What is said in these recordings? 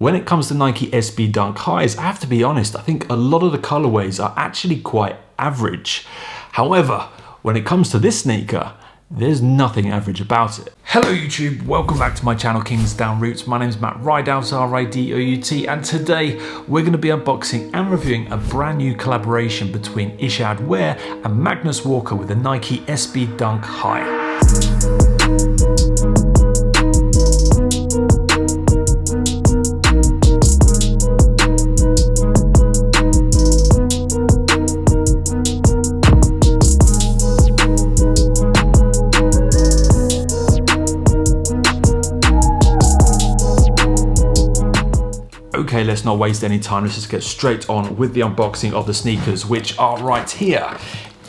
When it comes to Nike SB Dunk Highs, I have to be honest, I think a lot of the colorways are actually quite average. However, when it comes to this sneaker, there's nothing average about it. Hello YouTube, welcome back to my channel Kingsdown Roots. My name's Matt Ridout, R-I-D-O-U-T, and today we're going to be unboxing and reviewing a brand new collaboration between Ishod Wair and Magnus Walker with the Nike SB Dunk High. Okay, let's not waste any time. Let's just get straight on with the unboxing of the sneakers, which are right here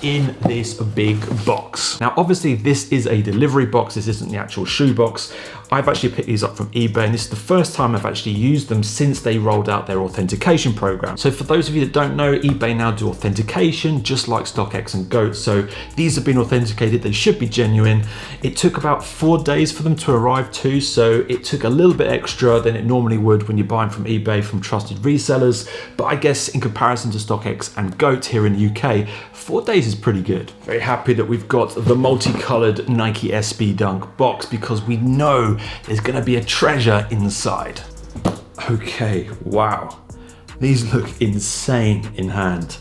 in this big box. Now, obviously this is a delivery box. This isn't the actual shoe box. I've actually picked these up from eBay, and this is the first time I've actually used them since they rolled out their authentication program. So for those of you that don't know, eBay now do authentication just like StockX and GOAT. So these have been authenticated, they should be genuine. It took about 4 days for them to arrive too, so it took a little bit extra than it normally would when you're buying from eBay from trusted resellers. But I guess in comparison to StockX and GOAT here in the UK, 4 days is pretty good. Very happy that we've got the multicolored Nike SB Dunk box because we know there's gonna be a treasure inside. Okay, wow. These look insane in hand.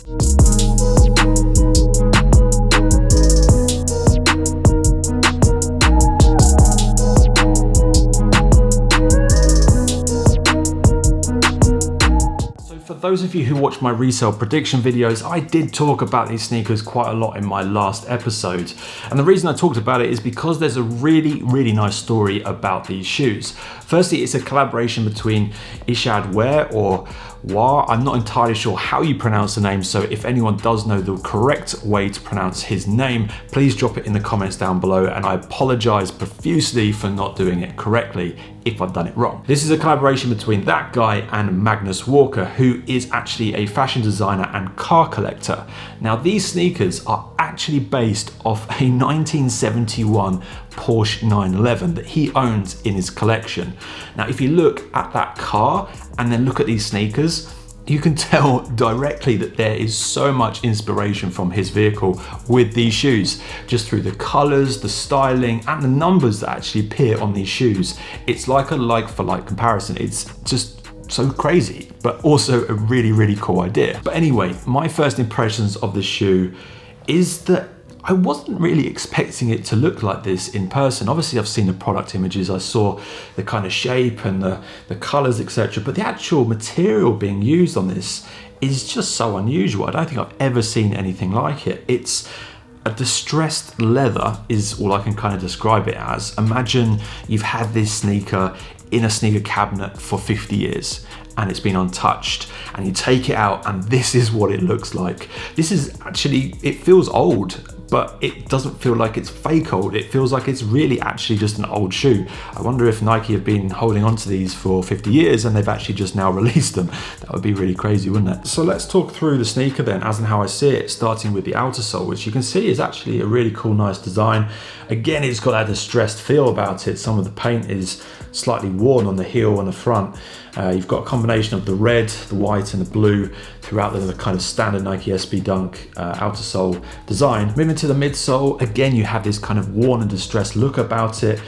For those of you who watch my resale prediction videos, I did talk about these sneakers quite a lot in my last episode. And the reason I talked about it is because there's a really nice story about these shoes. Firstly, it's a collaboration between Ishod Wair or Wair. I'm not entirely sure how you pronounce the name, so if anyone does know the correct way to pronounce his name, please drop it in the comments down below, and I apologize profusely for not doing it correctly if I've done it wrong. This is a collaboration between that guy and Magnus Walker, who is actually a fashion designer and car collector. Now, these sneakers are actually based off a 1971 Porsche 911 that he owns in his collection. Now, if you look at that car and then look at these sneakers, you can tell directly that there is so much inspiration from his vehicle with these shoes, just through the colors, the styling, and the numbers that actually appear on these shoes. It's like a like-for-like comparison. It's just so crazy, but also a really cool idea. But anyway, my first impressions of the shoe is that I wasn't really expecting it to look like this in person. Obviously, I've seen the product images, I saw the kind of shape and the colors, etc. But the actual material being used on this is just so unusual. I don't think I've ever seen anything like it. It's a distressed leather is all I can kind of describe it as. Imagine you've had this sneaker in a sneaker cabinet for 50 years and it's been untouched, and you take it out and this is what it looks like. This is actually, it feels old, but it doesn't feel like it's fake old. It feels like it's really actually just an old shoe. I wonder if Nike have been holding on to these for 50 years and they've actually just now released them. That would be really crazy, wouldn't it? So let's talk through the sneaker then, as and how I see it, starting with the outer sole, which you can see is actually a really cool, nice design. Again, it's got that distressed feel about it. Some of the paint is slightly worn on the heel and the front. You've got a combination of the red, the white, and the blue throughout the kind of standard Nike SB Dunk outer sole design. Moving to the midsole, again, you have this kind of worn and distressed look about it.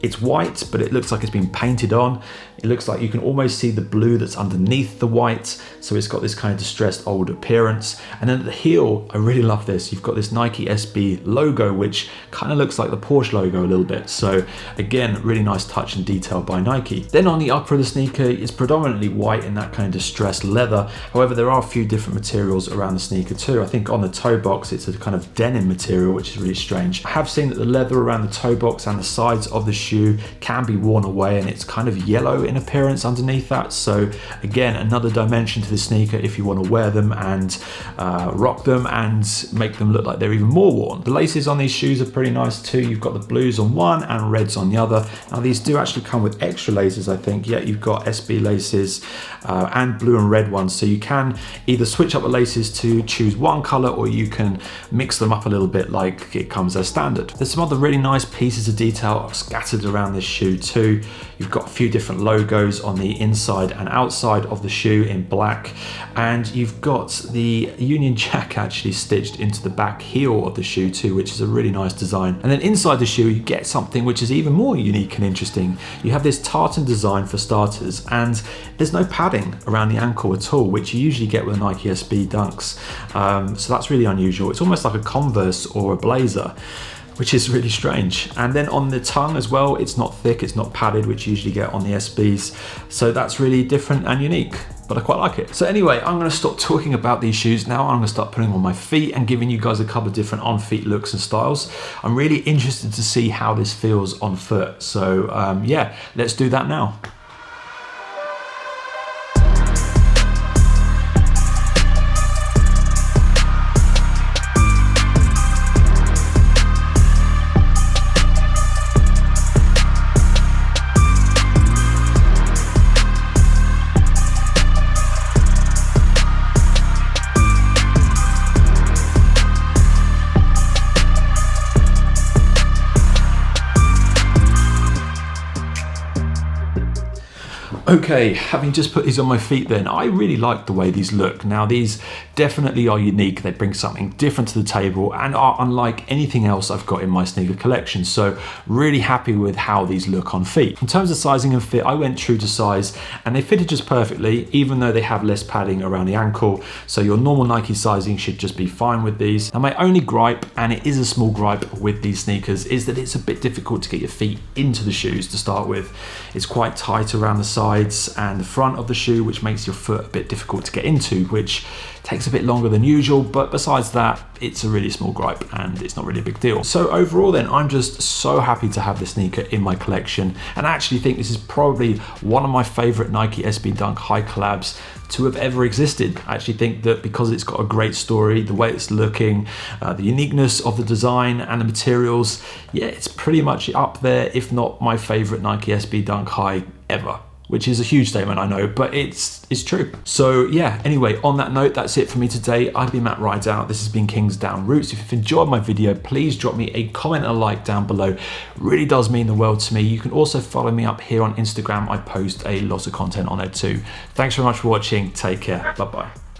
It's white, but it looks like it's been painted on. It looks like you can almost see the blue that's underneath the white. So it's got this kind of distressed old appearance. And then at the heel, I really love this. You've got this Nike SB logo, which kind of looks like the Porsche logo a little bit. So again, really nice touch and detail by Nike. Then on the upper of the sneaker, it's predominantly white in that kind of distressed leather. However, there are a few different materials around the sneaker too. I think on the toe box, it's a kind of denim material, which is really strange. I have seen that the leather around the toe box and the sides of the shoe can be worn away, and it's kind of yellow in appearance underneath that. So again, another dimension to the sneaker if you want to wear them and rock them and make them look like they're even more worn. The laces on these shoes are pretty nice too. You've got the blues on one and reds on the other. Now these do actually come with extra laces, I think. Yeah, you've got SB laces and blue and red ones, so you can either switch up the laces to choose one color, or you can mix them up a little bit like it comes as standard. There's some other really nice pieces of detail scattered around this shoe too. You've got a few different logos on the inside and outside of the shoe in black, and you've got the Union Jack actually stitched into the back heel of the shoe too, which is a really nice design. And then inside the shoe you get something which is even more unique and interesting. You have this tartan design for starters, and there's no padding around the ankle at all, which you usually get with Nike SB Dunks. So that's really unusual. It's almost like a Converse or a Blazer, which is really strange. And then on the tongue as well, it's not thick, it's not padded, which you usually get on the SBs. So that's really different and unique, but I quite like it. So anyway, I'm gonna stop talking about these shoes now. I'm gonna start putting them on my feet and giving you guys a couple of different on-feet looks and styles. I'm really interested to see how this feels on foot. So yeah, let's do that now. Okay, having just put these on my feet then, I really like the way these look. Now these definitely are unique, they bring something different to the table and are unlike anything else I've got in my sneaker collection, so really happy with how these look on feet. In terms of sizing and fit, I went true to size and they fitted just perfectly, even though they have less padding around the ankle, so your normal Nike sizing should just be fine with these. Now my only gripe, and it is a small gripe with these sneakers, is that it's a bit difficult to get your feet into the shoes to start with. It's quite tight around the sides and the front of the shoe, which makes your foot a bit difficult to get into, which takes a bit longer than usual, but besides that, it's a really small gripe and it's not really a big deal. So overall then, I'm just so happy to have this sneaker in my collection, and I actually think this is probably one of my favorite Nike SB Dunk high collabs to have ever existed. I actually think that because it's got a great story, the way it's looking, the uniqueness of the design and the materials, yeah, it's pretty much up there, if not my favorite Nike SB Dunk high ever. Which is a huge statement, I know, but it's true. So yeah, anyway, on that note, that's it for me today. I've been Matt Rideout. This has been Kingsdown Roots. If you've enjoyed my video, please drop me a comment and a like down below. It really does mean the world to me. You can also follow me up here on Instagram. I post a lot of content on there too. Thanks very much for watching. Take care. Bye-bye.